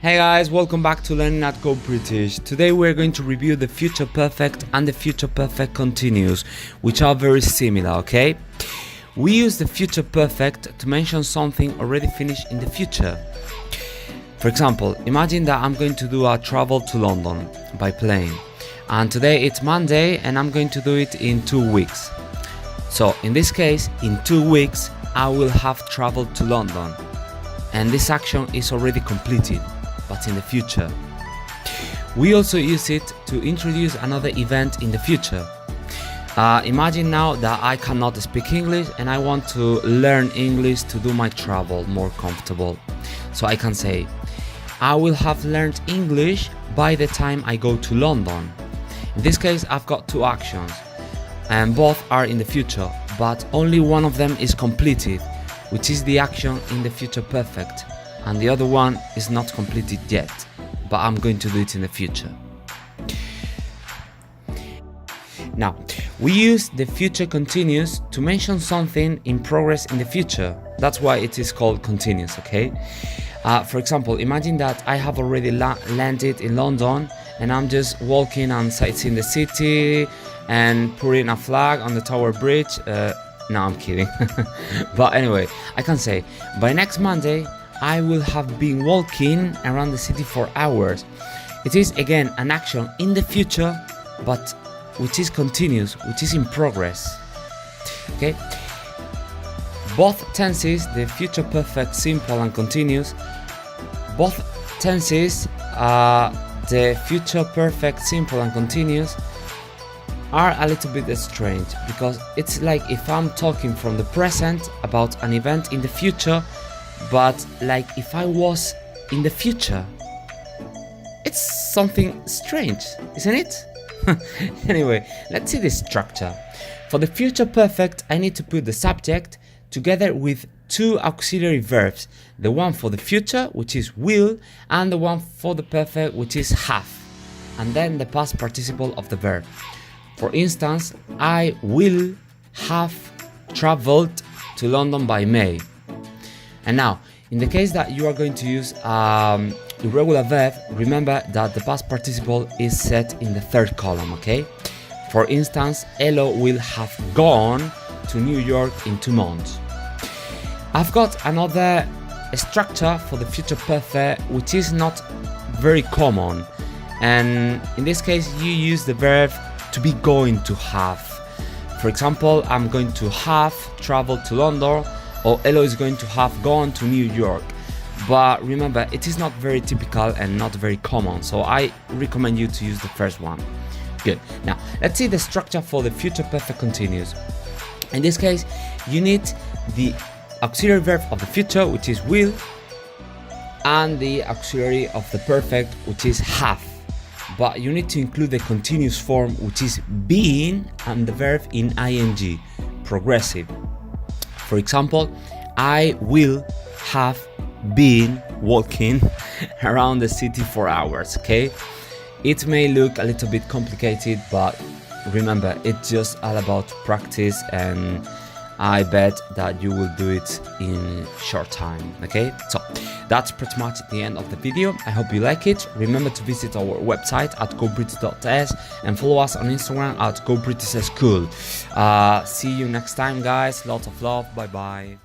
Hey guys, welcome back to Learning at Go British. Today we're going to review the future perfect and the future perfect continuous, which are very similar, okay? We use the future perfect to mention something already finished in the future. For example, imagine that I'm going to do a travel to London by plane. And today it's Monday and I'm going to do it in 2 weeks. So in this case, in 2 weeks, I will have traveled to London. And this action is already completed, but in the future. We also use it to introduce another event in the future. Imagine now that I cannot speak English and I want to learn English to do my travel more comfortable. So I can say, I will have learned English by the time I go to London. In this case, I've got 2 actions and both are in the future, but only one of them is completed, which is the action in the future perfect, and the other one is not completed yet, but I'm going to do it in the future. Now, we use the future continuous to mention something in progress in the future. That's why it is called continuous, okay? For example, imagine that I have already landed in London and I'm just walking and sightseeing the city and putting a flag on the Tower Bridge. No, I'm kidding. But anyway, I can say, by next Monday, I will have been walking around the city for hours. It is again an action in the future, but which is continuous, which is in progress. Okay? Both tenses, the future perfect, simple and continuous, both tenses, the future perfect, simple and continuous, are a little bit strange, because it's like if I'm talking from the present about an event in the future, but like if I was in the future. It's something strange, isn't it? Anyway, let's see the structure. For the future perfect, I need to put the subject together with 2 auxiliary verbs, the one for the future, which is will, and the one for the perfect, which is have, and then the past participle of the verb. For instance, I will have traveled to London by May. And now, in the case that you are going to use irregular verb, remember that the past participle is set in the 3rd column, okay? For instance, Elo will have gone to New York in 2 months. I've got another structure for the future perfect, which is not very common. And in this case, you use the verb to be going to have. For example, I'm going to have traveled to London, or Elo is going to have gone to New York. But remember, it is not very typical and not very common, so I recommend you to use the first one. Good. Now, let's see the structure for the future perfect continuous. In this case, you need the auxiliary verb of the future, which is will, and the auxiliary of the perfect, which is have. But you need to include the continuous form, which is being, and the verb in ing, progressive. For example, I will have been walking around the city for hours, okay? It may look a little bit complicated, but remember, it's just all about practice, and I bet that you will do it in short time, okay? So that's pretty much the end of the video. I hope you like it. Remember to visit our website at gobritish.es and follow us on Instagram at gobritishschool. See you next time, guys. Lots of love. Bye bye.